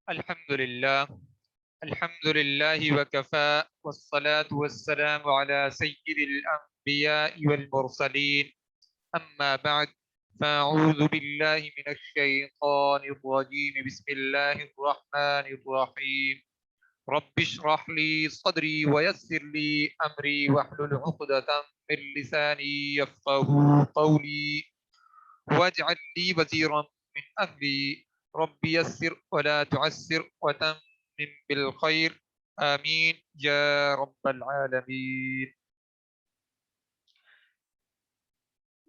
الحمد لله وكفى والصلاة والسلام على سيد الأنبياء والمرسلين أما بعد فأعوذ بالله من الشيطان الرجيم بسم الله الرحمن الرحيم رب اشرح لي صدري ويسر لي أمري واحلل عقدة من لساني يفقه قولي واجعل لي وزيرا من أهلي رب يسر ولا تعسر وتمم بالخير آمین یا رب العالمین۔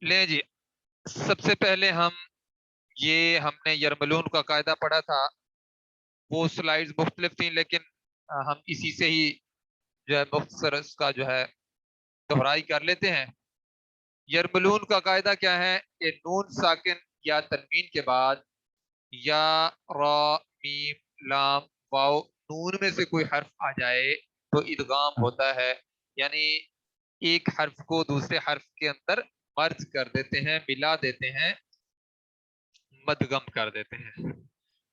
لیں جی، سب سے پہلے ہم نے یرملون کا قاعدہ پڑھا تھا، وہ سلائیڈز مختلف تھیں لیکن ہم اسی سے ہی جو ہے مختصر اس کا جو ہے دہرائی کر لیتے ہیں۔ یرملون کا قاعدہ کیا ہے کہ نون ساکن یا تنوین کے بعد یا را میم لام واو نون میں سے کوئی حرف آ جائے تو ادغام ہوتا ہے، یعنی ایک حرف کو دوسرے حرف کے اندر مرج کر دیتے ہیں، ملا دیتے ہیں، مدغم کر دیتے ہیں۔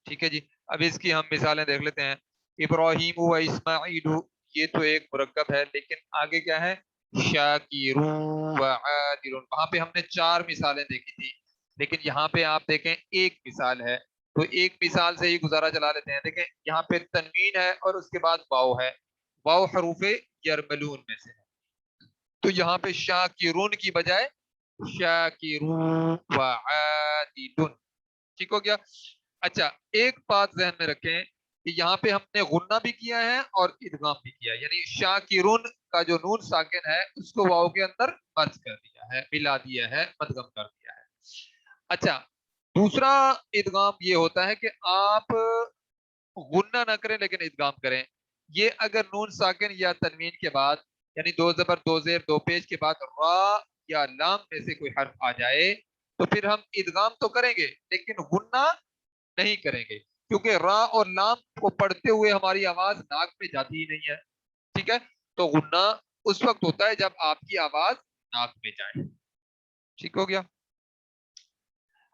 ٹھیک ہے جی، اب اس کی ہم مثالیں دیکھ لیتے ہیں۔ ابراہیم و اسماعیل، یہ تو ایک مرکب ہے، لیکن آگے کیا ہے؟ شاکر و عادل، وہاں پہ ہم نے 4 مثالیں دیکھی تھی، لیکن یہاں پہ آپ دیکھیں ایک مثال ہے، تو ایک مثال سے ہی گزارا چلا لیتے ہیں۔ دیکھیں یہاں پہ تنوین ہے اور اس کے بعد واو ہے، واو حروف یرملون میں سے ہے، تو یہاں پہ شاکرون کی بجائے شاکرون و عادل، ٹھیک ہو گیا۔ اچھا، ایک بات ذہن میں رکھیں کہ یہاں پہ ہم نے غنہ بھی کیا ہے اور ادغام بھی کیا ہے، یعنی شاکرون کا جو نون ساکن ہے اس کو واو کے اندر مرج کر دیا ہے، ملا دیا ہے، مدغم کر دیا ہے۔ اچھا، دوسرا ادغام یہ ہوتا ہے کہ آپ غنہ نہ کریں لیکن ادغام کریں۔ یہ اگر نون ساکن یا تنوین کے بعد، یعنی 2 زبر 2 زیر 2 پیش کے بعد را یا لام میں سے کوئی حرف آ جائے تو پھر ہم ادغام تو کریں گے لیکن غنہ نہیں کریں گے، کیونکہ را اور لام کو پڑھتے ہوئے ہماری آواز ناک میں جاتی ہی نہیں ہے، ٹھیک ہے؟ تو غنہ اس وقت ہوتا ہے جب آپ کی آواز ناک میں جائے، ٹھیک ہو گیا۔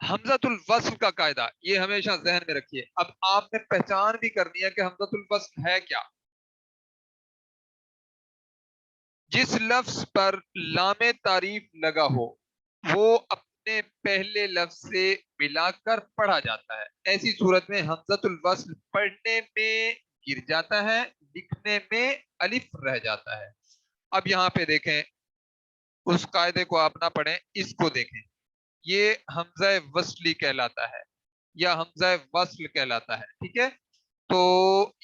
حمزۃ الوصل کا قاعدہ یہ ہمیشہ ذہن میں رکھیے۔ اب آپ نے پہچان بھی کرنی ہے کہ حمزۃ الوصل ہے کیا۔ جس لفظ پر لام تعریف لگا ہو وہ اپنے پہلے لفظ سے ملا کر پڑھا جاتا ہے، ایسی صورت میں حمزۃ الوصل پڑھنے میں گر جاتا ہے، لکھنے میں الف رہ جاتا ہے۔ اب یہاں پہ دیکھیں، اس قاعدے کو آپ نہ پڑھیں، اس کو دیکھیں، یہ حمزہ وصلی کہلاتا ہے یا حمزہ وصل کہلاتا ہے، ٹھیک ہے؟ تو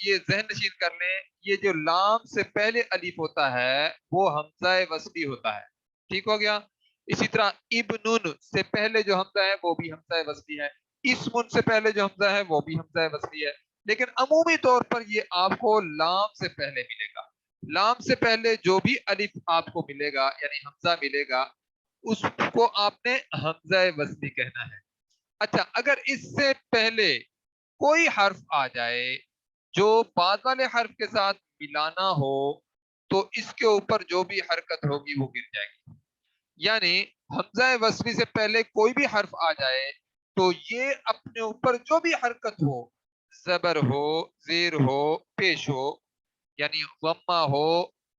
یہ ذہن نشین کر لیں، یہ جو لام سے پہلے الف ہوتا ہے وہ حمزہ وصلی ہوتا ہے، ٹھیک ہو گیا۔ اسی طرح ابن سے پہلے جو حمزہ ہے وہ بھی حمزہ وصلی ہے، اسم سے پہلے جو حمزہ ہے وہ بھی حمزہ وصلی ہے، لیکن عمومی طور پر یہ آپ کو لام سے پہلے ملے گا۔ لام سے پہلے جو بھی الف آپ کو ملے گا یعنی حمزہ ملے گا اس کو آپ نے حمزہ وصلی کہنا ہے۔ اچھا، اگر اس سے پہلے کوئی حرف آ جائے جو بعد والے حرف کے ساتھ ملانا ہو تو اس کے اوپر جو بھی حرکت ہوگی وہ گر جائے گی، یعنی حمزہ وصلی سے پہلے کوئی بھی حرف آ جائے تو یہ اپنے اوپر جو بھی حرکت ہو، زبر ہو، زیر ہو، پیش ہو، یعنی ضمہ ہو،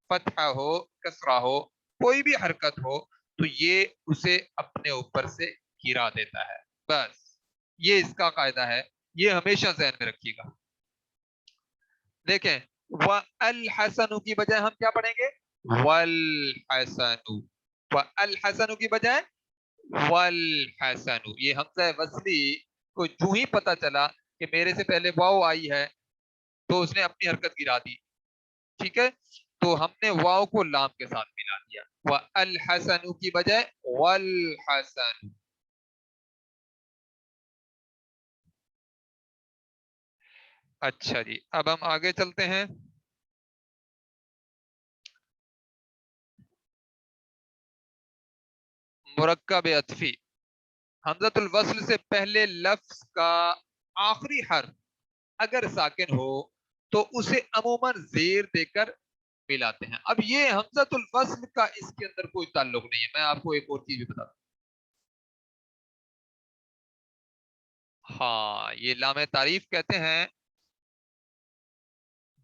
فتحہ ہو، کسرہ ہو، کوئی بھی حرکت ہو تو یہ اسے اپنے اوپر سے گرا دیتا ہے، بس یہ اس کا قاعدہ ہے، یہ ہمیشہ ذہن میں رکھیے گا۔ دیکھیں وَالْحَسَنُ کی بجائے ہم کیا پڑھیں گے؟ وَالْحَسَنُ، وَالْحَسَنُ کی بجائے وَالْحَسَنُ۔ یہ حمزہ وصلی کو جو ہی پتہ چلا کہ میرے سے پہلے واو آئی ہے تو اس نے اپنی حرکت گرا دی، ٹھیک ہے؟ تو ہم نے واو کو لام کے ساتھ ملا دیا، وَالْحَسَنُ کی بجائے وَالْحَسَنُ۔ اچھا جی، اب ہم آگے چلتے ہیں۔ مرکب عطفی، حمزۃ الوصل سے پہلے لفظ کا آخری حرف اگر ساکن ہو تو اسے عموماً زیر دے کر ملاتے ہیں۔ اب یہ حمزۃ الوصل کا اس کے اندر کوئی تعلق نہیں ہے، میں آپ کو ایک اور چیز بھی بتا دوں۔ ہاں، یہ لام تعریف کہتے ہیں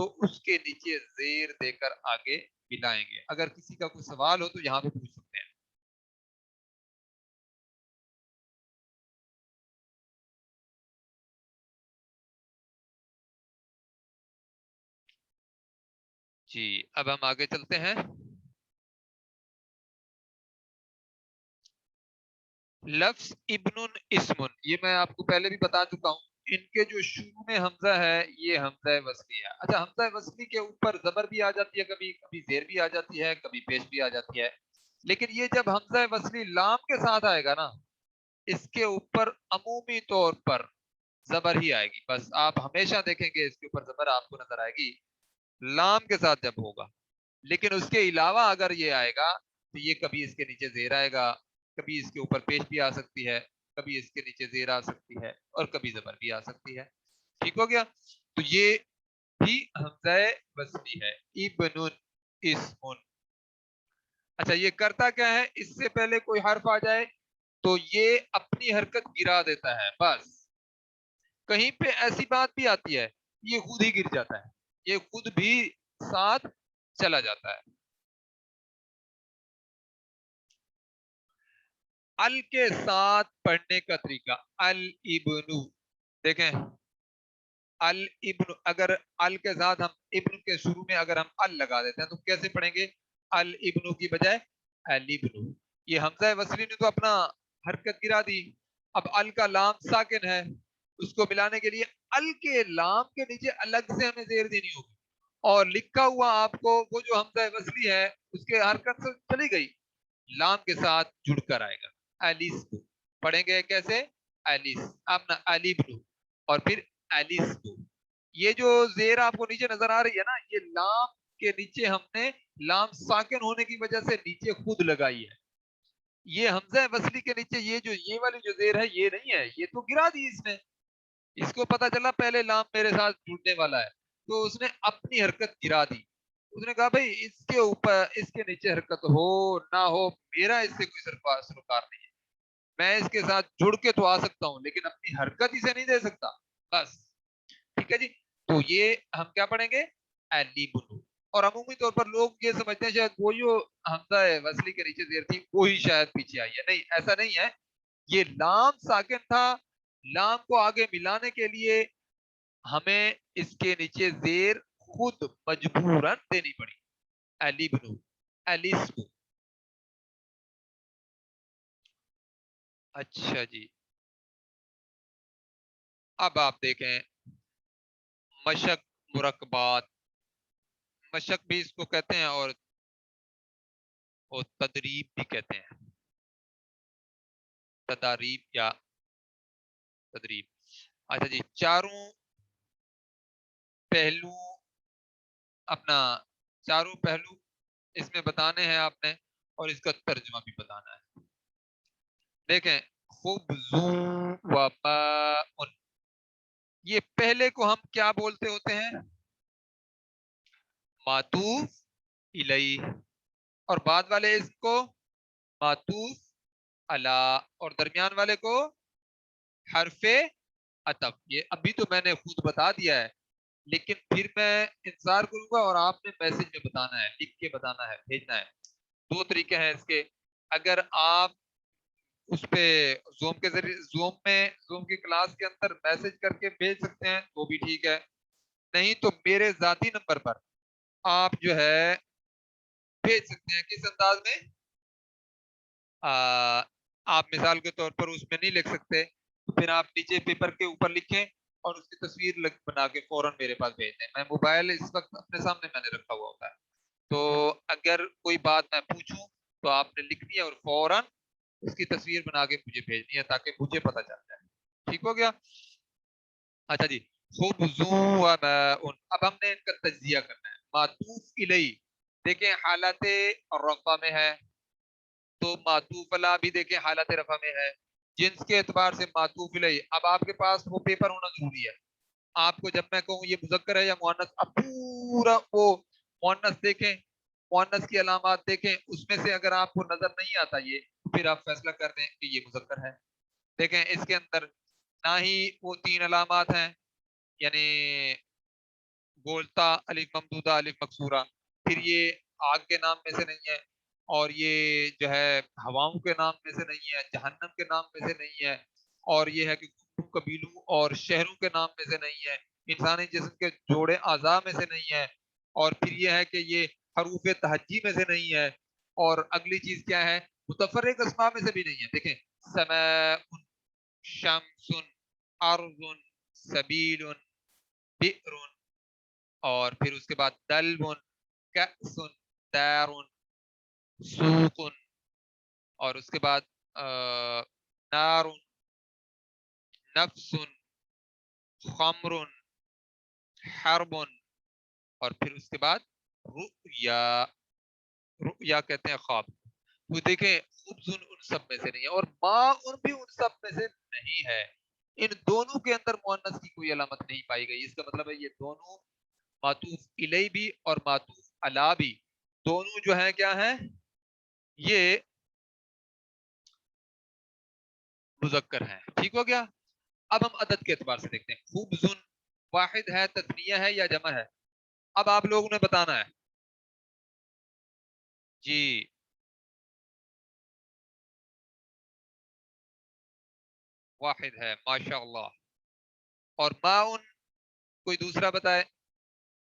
تو اس کے نیچے زیر دے کر آگے ملائیں گے. اگر کسی کا کوئی سوال ہو تو یہاں پہ پوچھ سکتے ہیں. جی اب ہم آگے چلتے ہیں. لفظ ابن اسم، یہ میں آپ کو پہلے بھی بتا چکا ہوں. ان کے جو شروع میں حمزہ ہے یہ حمزہ وصلی ہے. اچھا حمزہ وصلی کے اوپر زبر بھی آ جاتی ہے، کبھی کبھی زیر بھی آ جاتی ہے، کبھی پیش بھی آ جاتی ہے. لیکن یہ جب حمزہ وصلی لام کے ساتھ آئے گا نا، اس کے اوپر عمومی طور پر زبر ہی آئے گی. بس آپ ہمیشہ دیکھیں گے اس کے اوپر زبر آپ کو نظر آئے گی لام کے ساتھ جب ہوگا. لیکن اس کے علاوہ اگر یہ آئے گا تو یہ کبھی اس کے نیچے زیر آئے گا، کبھی اس کے اوپر پیش بھی آ سکتی ہے، کبھی اس کے نیچے زیر آ سکتی ہے، اور کبھی زبر بھی آ سکتی ہے. ٹھیک ہو گیا؟ تو یہ بھی حمزہ وصلی ہے. ابن اسم. اچھا یہ کرتا کیا ہے؟ اس سے پہلے کوئی حرف آ جائے تو یہ اپنی حرکت گرا دیتا ہے. بس کہیں پہ ایسی بات بھی آتی ہے یہ خود ہی گر جاتا ہے، یہ خود بھی ساتھ چلا جاتا ہے. ال کے ساتھ پڑھنے کا طریقہ. الابن، دیکھیں الابن، اگر ال کے ساتھ ہم ابن کے شروع میں اگر ہم ال لگا دیتے ہیں تو کیسے پڑھیں گے؟ الابن کی بجائے الابن. یہ حمزہ وصلی نے تو اپنا حرکت گرا دی. اب ال کا لام ساکن ہے، اس کو ملانے کے لیے ال کے لام کے نیچے الگ سے ہمیں زیر دینی ہوگی، اور لکھا ہوا آپ کو وہ جو حمزہ وصلی ہے اس کے حرکت سے چلی گئی، لام کے ساتھ جڑ کر آئے گا. ایلیس کو پڑھیں گے کیسے؟ ایلیس. اب نا الابن اور پھر ایلیس کو. یہ جو زیر آپ کو نیچے نظر آ رہی ہے نا، یہ لام کے نیچے ہم نے لام ساکن ہونے کی وجہ سے نیچے خود لگائی ہے. یہ حمزہ وصلی کے نیچے یہ والی جو زیر ہے یہ نہیں ہے، یہ تو گرا دی اس نے. اس کو پتا چلا پہلے لام میرے ساتھ جڑنے والا ہے تو اس نے اپنی حرکت گرا دی. اس نے کہا بھائی اس کے اوپر اس کے نیچے حرکت ہو نہ ہو میرا اس سے کوئی سروکار نہیں ہے، میں اس کے ساتھ جڑ کے تو آ سکتا ہوں لیکن اپنی حرکت اسے نہیں دے سکتا. بس ٹھیک ہے جی. تو یہ ہم کیا پڑھیں گے؟ الابن. اور عمومی طور پر لوگ یہ سمجھتے ہیں شاید وہی جو حمزہ وصلی کے نیچے زیر تھی وہی شاید پیچھے آئی ہے. نہیں، ایسا نہیں ہے. یہ لام ساکن تھا، لام کو آگے ملانے کے لیے ہمیں اس کے نیچے زیر خود مجبوراً دینی پڑی. الابن، الاسم. اچھا جی اب آپ دیکھیں مشق مرکبات. مشق بھی اس کو کہتے ہیں اور تدریب بھی کہتے ہیں، تداریب یا تدریب. اچھا جی چاروں پہلو اپنا چاروں پہلو اس میں بتانے ہیں آپ نے اور اس کا ترجمہ بھی بتانا ہے. دیکھیں خبز و ماء، یہ پہلے کو ہم کیا بولتے ہوتے ہیں؟ معطوف الیہ، اور بعد والے اس کو معطوف علی، اور درمیان والے کو حرف عطف. یہ ابھی تو میں نے خود بتا دیا ہے لیکن پھر میں انتظار کروں گا اور آپ نے میسج میں بتانا ہے، لکھ کے بتانا ہے، بھیجنا ہے. دو طریقے ہیں اس کے. اگر آپ اس پہ زوم کے ذریعے زوم کی کلاس کے اندر میسج کر کے بھیج سکتے ہیں تو بھی ٹھیک ہے، نہیں تو میرے ذاتی نمبر پر آپ جو ہے بھیج سکتے ہیں. کس انداز میں؟ آپ مثال کے طور پر اس میں نہیں لکھ سکتے تو پھر آپ نیچے پیپر کے اوپر لکھیں اور اس کی تصویر بنا کے فوراً میرے پاس بھیج دیں. میں موبائل اس وقت اپنے سامنے میں نے رکھا ہوا ہوتا ہے، تو اگر کوئی بات میں پوچھوں تو آپ نے لکھنی ہے اور فوراً اس کی تصویر بنا کے مجھے بھیجنی ہے تاکہ مجھے پتہ چل جائے. ٹھیک ہو گیا؟ اچھا جی خبز و ماء. اب ہم نے ان کا تجزیہ کرنا ہے. معطوف الیہ دیکھیں حالت رفع میں ہے تو معطوف علی بھی دیکھیں حالت رفع میں ہے. جنس کے اعتبار سے معطوف الیہ. اب آپ کے پاس وہ پیپر ہونا ضروری ہے. آپ کو جب میں کہوں یہ مذکر ہے یا مؤنث، اب پورا وہ مؤنث دیکھیں، مؤنث کی علامات دیکھیں، اس میں سے اگر آپ کو نظر نہیں آتا یہ تو پھر آپ فیصلہ کر دیں کہ یہ مذکر ہے. دیکھیں اس کے اندر نہ ہی وہ 3 علامات ہیں، یعنی گولتا الف ممدودہ الف مکسورہ. پھر یہ آگ کے نام میں سے نہیں ہے، اور یہ جو ہے ہواؤں کے نام میں سے نہیں ہے، جہنم کے نام میں سے نہیں ہے، اور یہ ہے کہ قبیلوں اور شہروں کے نام میں سے نہیں ہے، انسانی جسم کے جوڑے اعضاء میں سے نہیں ہے، اور پھر یہ ہے کہ یہ حروف تہجی میں سے نہیں ہے، اور اگلی چیز کیا ہے، متفرق اسماء میں سے بھی نہیں ہے. دیکھیں، سماء، شمس، ارض، سبیل، بئر، اور پھر اس کے بعد دلب، کأس، دار، سوق، اور اس کے بعد نار، نفس، خمر، حرب، اور پھر اس کے بعد رؤیا. رؤیا کہتے ہیں خواب. تو دیکھیں خبز ان سب میں سے نہیں ہے، اور ماء بھی ان سب میں سے نہیں ہے. ان دونوں کے اندر مؤنث کی کوئی علامت نہیں پائی گئی. اس کا مطلب ہے یہ دونوں معطوف الی بھی اور معطوف علی بھی دونوں جو ہیں کیا ہیں، یہ مذکر ہیں. ٹھیک ہو گیا. اب ہم عدد کے اعتبار سے دیکھتے ہیں. خبز واحد ہے، تثنیہ ہے یا جمع ہے؟ اب آپ لوگوں نے بتانا ہے. جی واحد ہے، ماشاء اللہ. اور ماؤن کوئی دوسرا بتائے.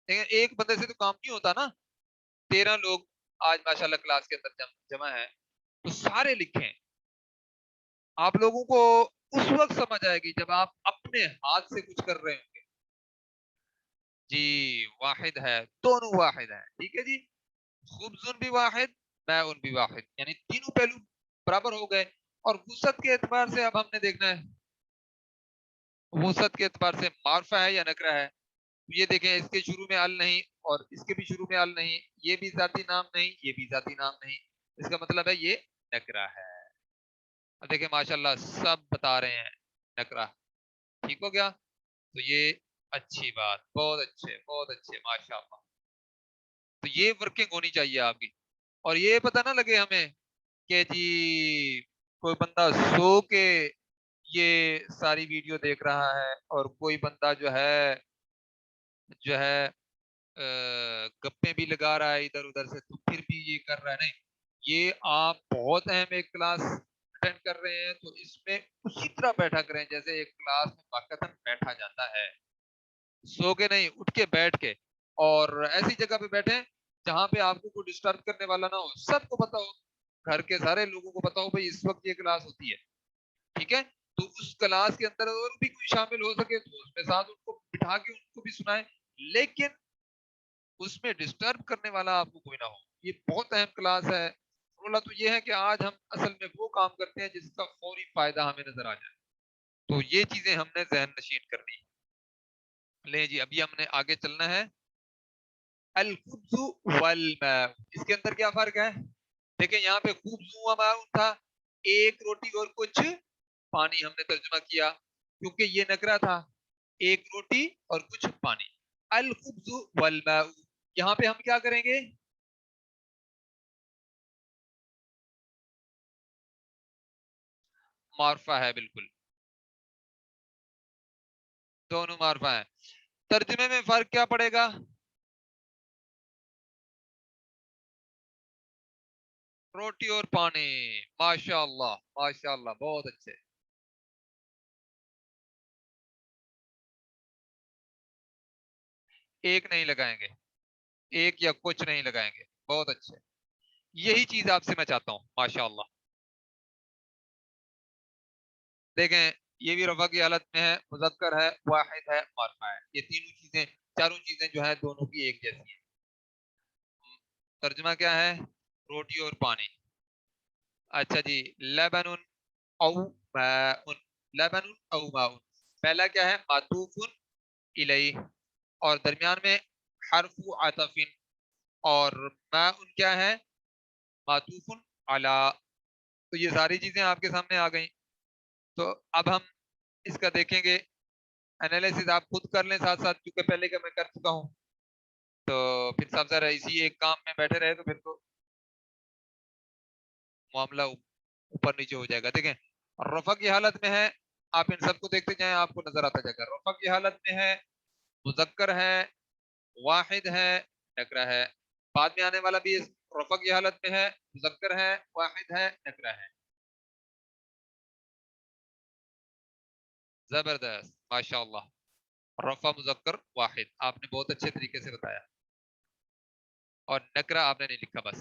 ایک بندے سے تو کام نہیں ہوتا نا. 13 لوگ آج ماشاءاللہ کلاس کے اندر جمع ہیں، تو سارے لکھیں. آپ لوگوں کو اس وقت سمجھ آئے گی جب آپ اپنے ہاتھ سے کچھ کر رہے ہوں گے. جی واحد ہے، دونوں واحد ہیں. ٹھیک ہے جی. خبزن بھی واحد، ماؤن بھی واحد، یعنی تینوں پہلو برابر ہو گئے. اور وسعت کے اعتبار سے اب ہم نے دیکھنا ہے، وسعت کے اعتبار سے معرفہ ہے یا نکرہ ہے. یہ دیکھیں، اس کے شروع میں ال نہیں، اور اس کے بھی شروع میں ال نہیں، یہ بھی ذاتی نام نہیں، یہ بھی ذاتی نام نہیں. اس کا مطلب ہے یہ نکرہ ہے. اب دیکھیں ماشاءاللہ سب بتا رہے ہیں نکرہ. ٹھیک ہو گیا. تو یہ اچھی بات، بہت اچھے بہت اچھے ماشاءاللہ. تو یہ ورکنگ ہونی چاہیے آپ کی. اور یہ پتہ نہ لگے ہمیں کہ جی کوئی بندہ سو کے یہ ساری ویڈیو دیکھ رہا ہے، اور کوئی بندہ جو ہے گپے بھی لگا رہا ہے ادھر ادھر سے، تو پھر بھی یہ کر رہا ہے. نہیں، یہ آپ بہت اہم ایک کلاس اٹینڈ کر رہے ہیں، تو اس میں اسی طرح بیٹھا کریں جیسے ایک کلاس میں واقعتاً بیٹھا جاتا ہے. سو کے نہیں، اٹھ کے بیٹھ کے. اور ایسی جگہ پہ بیٹھیں جہاں پہ آپ کو کوئی ڈسٹرب کرنے والا نہ ہو. سب کو پتا ہو، گھر کے سارے لوگوں کو پتا ہو بھائی اس وقت یہ کلاس ہوتی ہے. ٹھیک ہے. تو اس کلاس کے اندر اور بھی کوئی شامل ہو سکے تو اس میں ساتھ ان کو بٹھا کے ان کو بھی سنائیں، لیکن اس میں ڈسٹرب کرنے والا آپ کو کوئی نہ ہو. یہ بہت اہم کلاس ہے. بولا تو یہ ہے کہ آج ہم اصل میں وہ کام کرتے ہیں جس کا فوری فائدہ ہمیں نظر آ جائے. تو یہ چیزیں ہم نے ذہن نشین کرنی. لیں جی، ابھی ہم نے آگے چلنا ہے. الخبز والماء، اس کے اندر کیا فرق ہے؟ دیکھیں یہاں پہ خبز و ماء تھا، ایک روٹی اور کچھ پانی. ہم نے ترجمہ کیا کیونکہ یہ نکرہ تھا. ایک روٹی اور کچھ پانی. الخبز والماء، یہاں پہ ہم کیا کریں گے؟ معرفہ ہے، بالکل دونوں معرفہ ہیں. ترجمے میں فرق کیا پڑے گا؟ روٹی اور پانی. ماشاء اللہ ماشاء اللہ، بہت اچھے. ایک نہیں لگائیں گے، ایک یا کچھ نہیں لگائیں گے. بہت اچھے. یہی چیز آپ سے میں چاہتا ہوں. ماشاء اللہ. دیکھیں یہ بھی رفع کی حالت میں ہے، مذکر ہے، واحد ہے، معرفہ ہے. یہ تینوں چیزیں، چاروں چیزیں جو ہے دونوں کی ایک جیسی ہیں. ترجمہ کیا ہے؟ روٹی اور پانی. اچھا جی. لبن او ماء، لبن او ماء، پہلا کیا ہے؟ معطوف الیہ، اور درمیان میں حرف عطف، اور ماء کیا ہے؟ معطوف علی. تو یہ ساری چیزیں آپ کے سامنے آ گئیں. تو اب ہم اس کا دیکھیں گے انالیسز. آپ خود کر لیں ساتھ ساتھ، کیونکہ پہلے کا میں کر چکا ہوں. تو پھر سب ذرا اسی ایک کام میں بیٹھے رہے تو پھر تو معاملہ اوپر نیچے ہو جائے گا. دیکھیں رفع کی حالت میں ہے، آپ ان سب کو دیکھتے جائیں آپ کو نظر آتا جائے گا. رفع کی حالت میں ہے، مذکر ہے، واحد ہے نکرہ ہے، بعد میں آنے والا بھی اس رفع کی حالت میں ہے، مذکر ہے، واحد ہے، نکرہ ہے. زبردست، ماشاء اللہ. رفع مذکر واحد آپ نے بہت اچھے طریقے سے بتایا، اور نکرہ آپ نے نہیں لکھا بس.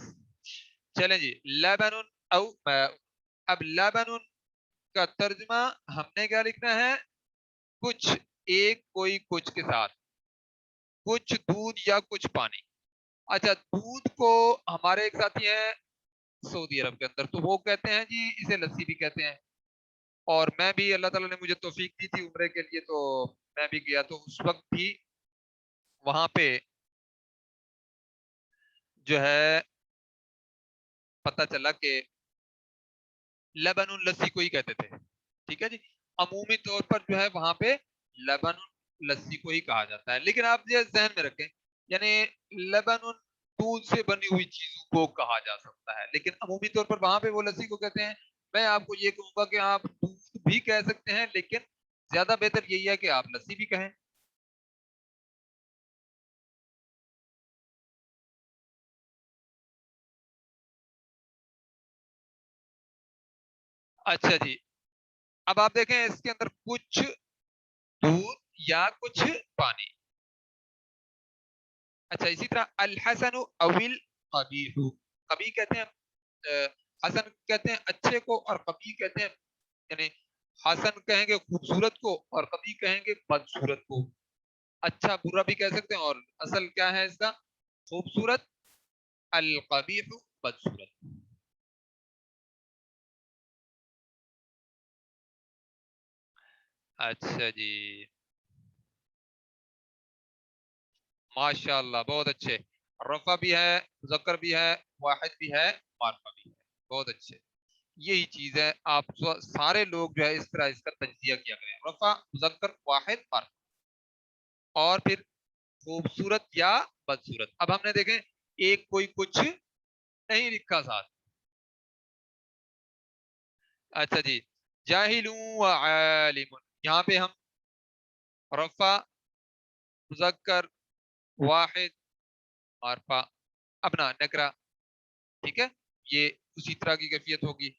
چلیں جی، لبن او ماء. اب لبن کا ترجمہ ہم نے کیا لکھنا ہے؟ کچھ، ایک کوئی کچھ کے ساتھ، کچھ دودھ یا کچھ پانی. اچھا، دودھ کو ہمارے ایک ساتھی ہیں سعودی عرب کے اندر، تو وہ کہتے ہیں جی اسے لسی بھی کہتے ہیں. اور میں بھی اللہ تعالیٰ نے مجھے توفیق دی تھی عمرے کے لیے، تو میں بھی گیا، تو اس وقت بھی وہاں پہ جو ہے پتہ چلا کہ لبن لسی کو ہی کہتے تھے. ٹھیک ہے جی، عمومی طور پر جو ہے وہاں پہ لبن لسی کو ہی کہا جاتا ہے. لیکن آپ یہ ذہن میں رکھیں، یعنی لبن دودھ سے بنی ہوئی چیزوں کو کہا جا سکتا ہے، لیکن عمومی طور پر وہاں پہ وہ لسی کو کہتے ہیں. میں آپ کو یہ کہوں گا کہ آپ دودھ بھی کہہ سکتے ہیں، لیکن زیادہ بہتر یہی ہے کہ آپ لسی بھی کہیں. اچھا جی، اب آپ دیکھیں اس کے اندر کچھ دودھ یا کچھ پانی. اچھا، اسی طرح الحسن اول قبیح. قبیح کہتے ہیں حسن کہتے ہیں اچھے کو، اور قبیح کہتے ہیں، یعنی حسن کہیں گے خوبصورت کو، اور قبیح کہیں گے بدصورت کو. اچھا برا بھی کہہ سکتے ہیں، اور اصل کیا ہے اس کا؟ خوبصورت، القبیح بدصورت. اچھا جی، ماشاء اللہ، بہت اچھے. رفع بھی ہے، مذکر بھی ہے، واحد بھی ہے، معرفہ بھی ہے. بہت اچھے. یہی چیز ہے، آپ سارے لوگ جو ہے اس طرح اس کا تجزیہ کیا کریں: رفع، مذکر، واحد، معرفہ. اور پھر خوبصورت یا بدصورت. اب ہم نے دیکھیں ایک کوئی کچھ نہیں لکھا ساتھ. اچھا جی، جاہل و عالم. یہاں پہ ہم رفع، مذکر، واحد، معرفہ، اپنا نکرہ. ٹھیک ہے، یہ اسی طرح کی کیفیت ہوگی.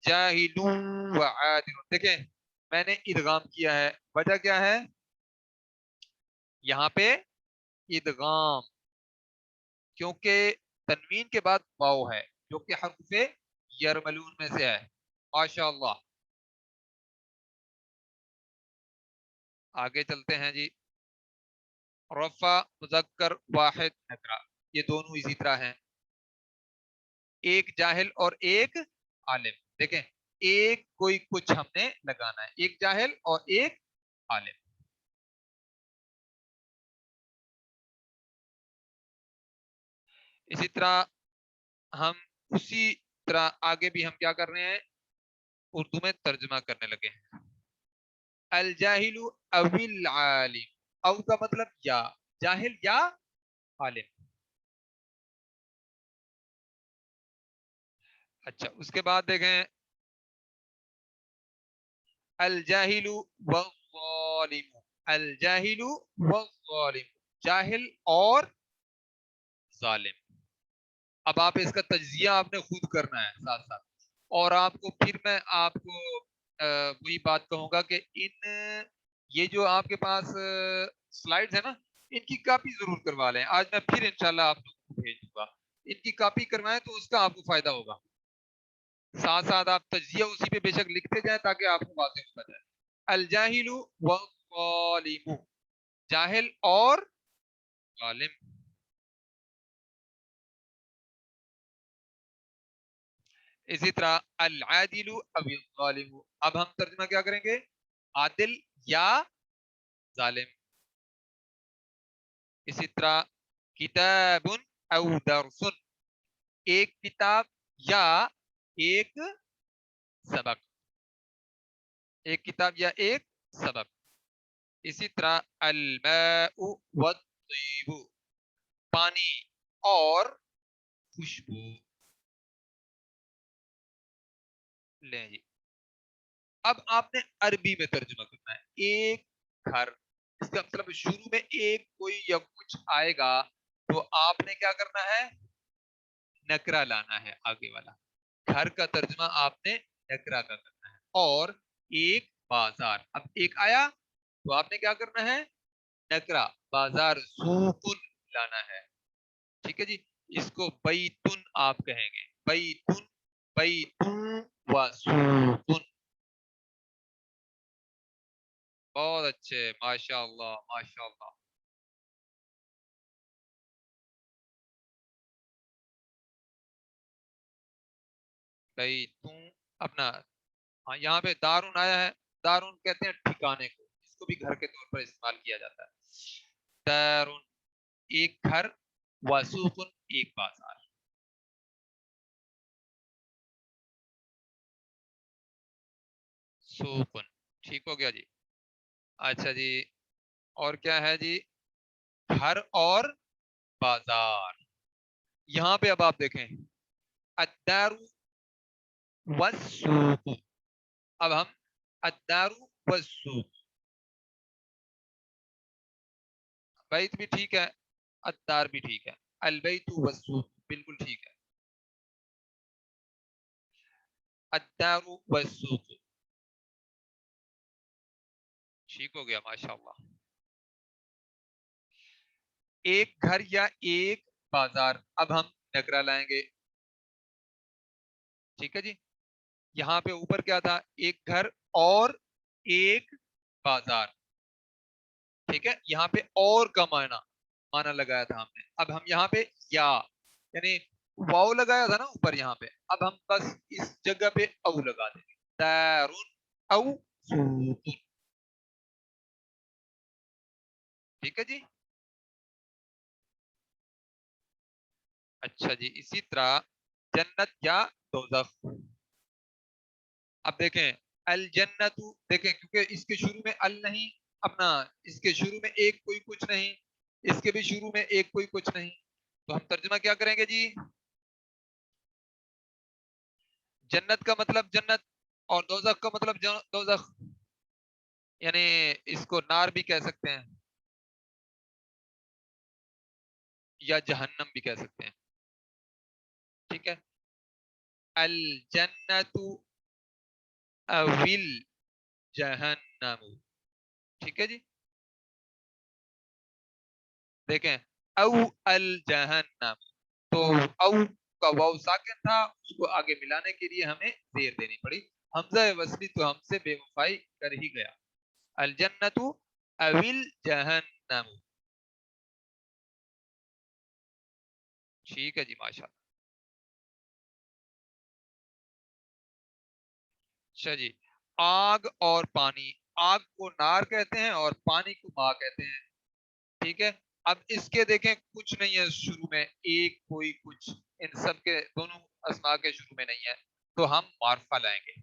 جاہل و عالم. دیکھیں میں نے ادغام کیا ہے، وجہ کیا ہے؟ یہاں پہ ادغام، کیونکہ تنوین کے بعد واو ہے جو کہ حرف یرملون میں سے ہے. ماشاء اللہ. آگے چلتے ہیں جی. رفع، مذکر، واحد، نکرہ، یہ دونوں اسی طرح ہیں. ایک جاہل اور ایک عالم. دیکھیں ایک کوئی کچھ ہم نے لگانا ہے، ایک جاہل اور ایک عالم. اسی طرح ہم اسی طرح آگے بھی ہم کیا کر رہے ہیں؟ اردو میں ترجمہ کرنے لگے ہیں. الجاہل او العالم. او کا مطلب یا، جاہل یا عالم. اچھا، اس کے بعد دیکھیں الجاہل والظالم. الجاہل والظالم، جاہل اور ظالم. اب آپ اس کا تجزیہ آپ نے خود کرنا ہے ساتھ ساتھ. اور آپ کو پھر میں آپ کو وہی بات کہوں گا کہ یہ جو آپ کے پاس سلائیڈز ہیں نا، ان کی کاپی ضرور کروا لیں. آج میں پھر انشاءاللہ آپ لوگوں کو بھیج دوں گا. ان کی کاپی کروائیں تو اس کا آپ کو فائدہ ہوگا. ساتھ ساتھ آپ تجزیہ اسی پہ بے شک لکھتے جائیں تاکہ آپ کو واضح ہوتا جائے. الجاہل والظالم، جاہل اور ظالم. اسی طرح العادل او الظالم. اب ہم ترجمہ کیا کریں گے؟ عادل یا ظالم. اسی طرح کتاب او درس، ایک کتاب یا ایک سبق. ایک کتاب یا ایک سبق. اسی طرح الماء والطیب، پانی اور خوشبو. لیں جی، اب آپ نے عربی میں ترجمہ کرنا ہے. ایک گھر، اس کا مطلب شروع میں ایک کوئی یا کچھ آئے گا تو آپ نے کیا کرنا ہے؟ نکرا لانا ہے آگے والا. گھر کا ترجمہ آپ نے نکرا کا کرنا ہے. اور ایک بازار، اب ایک آیا تو آپ نے کیا کرنا ہے؟ نکرا. بازار سوقن لانا ہے. ٹھیک ہے جی. اس کو بیتن آپ کہیں گے. بیتن، بیتن و سوقن. بہت اچھے، ماشاء اللہ ماشاء اللہ. بیتن اپنا، ہاں یہاں پہ دارون آیا ہے. دارون کہتے ہیں ٹھکانے کو، اس کو بھی گھر کے طور پر استعمال کیا جاتا ہے. دارون ایک گھر، وسوقن ایک بازار. سوقن ٹھیک ہو گیا جی. اچھا جی، اور کیا ہے جی؟ گھر اور بازار. یہاں پہ اب آپ دیکھیں الدار والسوق. اب ہم الدار والسوق، بیت بھی ٹھیک ہے، الدار بھی ٹھیک ہے، البیت والسوق بالکل ٹھیک ہے. الدار والسوق ٹھیک ہو گیا ماشاء اللہ. ایک گھر یا ایک بازار. اب ہم نکرا لائیں گے. ٹھیک ہے جی. یہاں پہ اوپر کیا تھا؟ ایک گھر اور ایک بازار. ٹھیک ہے. یہاں پہ اور کا معنی لگایا تھا ہم نے. اب ہم یہاں پہ یا یعنی واؤ لگایا تھا نا اوپر یہاں پہ. اب ہم بس اس جگہ پہ او لگا دیں گے. دارن او سوق. ٹھیک ہے جی. اچھا جی، اسی طرح جنت یا دوزخ. اب دیکھیں الجنت، دیکھیں کیونکہ اس کے شروع میں ال نہیں، اپنا اس کے شروع میں ایک کوئی کچھ نہیں، اس کے بھی شروع میں ایک کوئی کچھ نہیں، تو ہم ترجمہ کیا کریں گے جی؟ جنت کا مطلب جنت اور دوزخ کا مطلب دوزخ. یعنی اس کو نار بھی کہہ سکتے ہیں یا جہنم بھی کہہ سکتے ہیں. ٹھیک ہے. الجنت اول جہنم. ٹھیک ہے جی. دیکھیں او الجہنم، تو او کا واو ساکن تھا، اس کو آگے ملانے کے لیے ہمیں زیر دینی پڑی. حمزہ وصلی تو ہم سے بے وفائی کر ہی گیا. الجنت اول جہنم. ٹھیک ہے جی ماشاء اللہ. اچھا جی. آگ اور پانی. آگ کو نار کہتے ہیں اور پانی کو ماء کہتے ہیں. ٹھیک ہے. اب اس کے دیکھیں کچھ نہیں ہے شروع میں، ایک کوئی کچھ، ان سب کے دونوں اسماء کے شروع میں نہیں ہے، تو ہم معرفہ لائیں گے.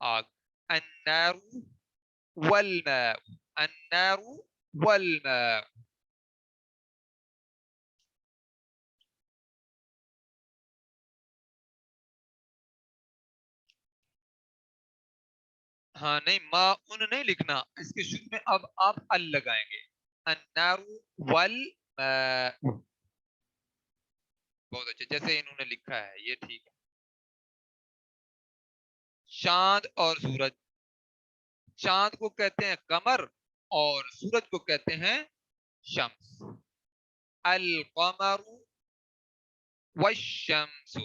آگ. النار والماء. النار والماء. ہاں نہیں، ما ان نہیں لکھنا، اس کے شروع میں اب آپ ال لگائیں گے. النار والماء. بہت اچھا، جیسے انہوں نے لکھا ہے یہ ٹھیک ہے. چاند اور سورج. چاند کو کہتے ہیں قمر اور سورج کو کہتے ہیں شمس. القمر والشمس.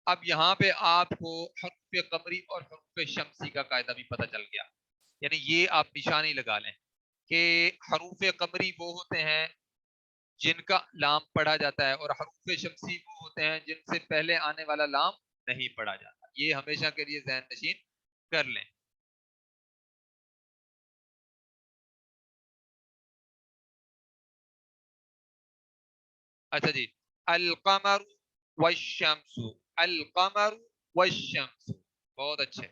اب یہاں پہ آپ کو حروف قمری اور حروف شمسی کا قاعدہ بھی پتہ چل گیا. یعنی یہ آپ نشانی لگا لیں کہ حروف قمری وہ ہوتے ہیں جن کا لام پڑھا جاتا ہے، اور حروف شمسی وہ ہوتے ہیں جن سے پہلے آنے والا لام نہیں پڑھا جاتا. یہ ہمیشہ کے لیے ذہن نشین کر لیں. اچھا جی. القمر والشمس. القمر والشمس. بہت اچھے.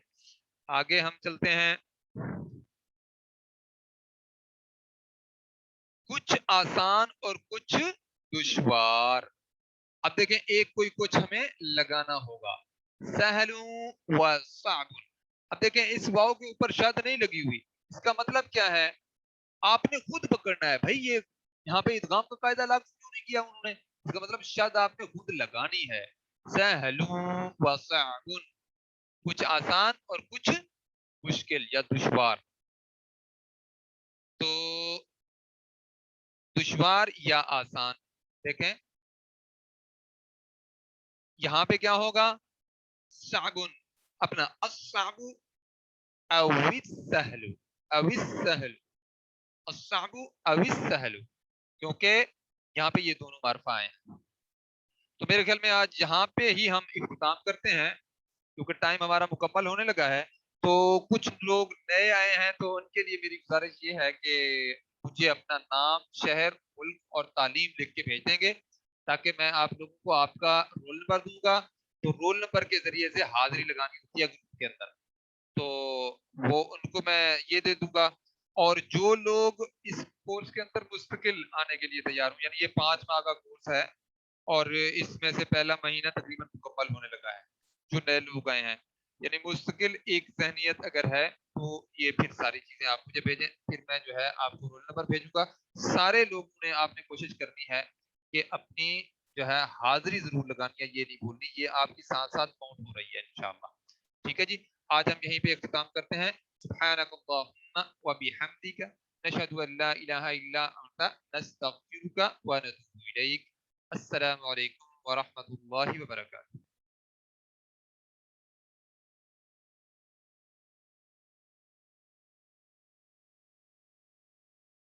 آگے ہم چلتے ہیں. کچھ آسان اور کچھ دشوار. اب دیکھیں ایک کوئی کچھ ہمیں لگانا ہوگا. سہل و صعب. اب دیکھیں اس واؤ کے اوپر شد نہیں لگی ہوئی، اس کا مطلب کیا ہے؟ آپ نے خود پکڑنا ہے بھائی، یہ یہاں پہ ادغام کا قاعدہ لاگو کیوں نہیں کیا انہوں نے؟ اس کا مطلب شد آپ نے خود لگانی ہے. سہل و صعب، کچھ آسان اور کچھ مشکل یا دشوار. تو دشوار یا آسان، دیکھیں یہاں پہ کیا ہوگا؟ صعب، اپنا الصعب او السہل، او السہل، الصعب او السہل، کیونکہ یہاں پہ یہ دونوں مرفع ہیں. تو میرے خیال میں آج یہاں پہ ہی ہم اختتام کرتے ہیں، کیونکہ ٹائم ہمارا مکمل ہونے لگا ہے. تو کچھ لوگ نئے آئے ہیں تو ان کے لیے میری گزارش یہ ہے کہ مجھے اپنا نام، شہر، ملک اور تعلیم لکھ کے بھیج دیں گے، تاکہ میں آپ لوگوں کو آپ کا رول نمبر دوں گا. تو رول نمبر کے ذریعے سے حاضری لگانی ہوتی ہے گروپ کے اندر، تو وہ ان کو میں یہ دے دوں گا. اور جو لوگ اس کورس کے اندر مستقل آنے کے لیے تیار ہوں، یعنی یہ 5 ماہ کا کورس ہے اور اس میں سے پہلا مہینہ تقریباً مکمل ہونے لگا ہے، جو نئے لوگ آئے ہیں، یعنی مستقل ایک ذہنیت اگر ہے تو یہ پھر ساری چیزیں آپ مجھے بھیجیں، پھر میں جو ہے آپ کو رول نمبر بھیجوں گا. سارے لوگوں نے آپ نے کوشش کرنی ہے کہ اپنی جو ہے حاضری ضرور لگانی ہے، یہ نہیں بھولنی، یہ آپ کی ساتھ ساتھ کاؤنٹ ہو رہی ہے انشاءاللہ. ٹھیک ہے جی، آج ہم یہیں پہ اختتام کرتے ہیں. سبحانک اللہم و بحمدک، نشہد ان لا الہ الا انت، نستغفرک و نتوب الیک. السلام علیکم ورحمۃ اللہ وبرکاتہ.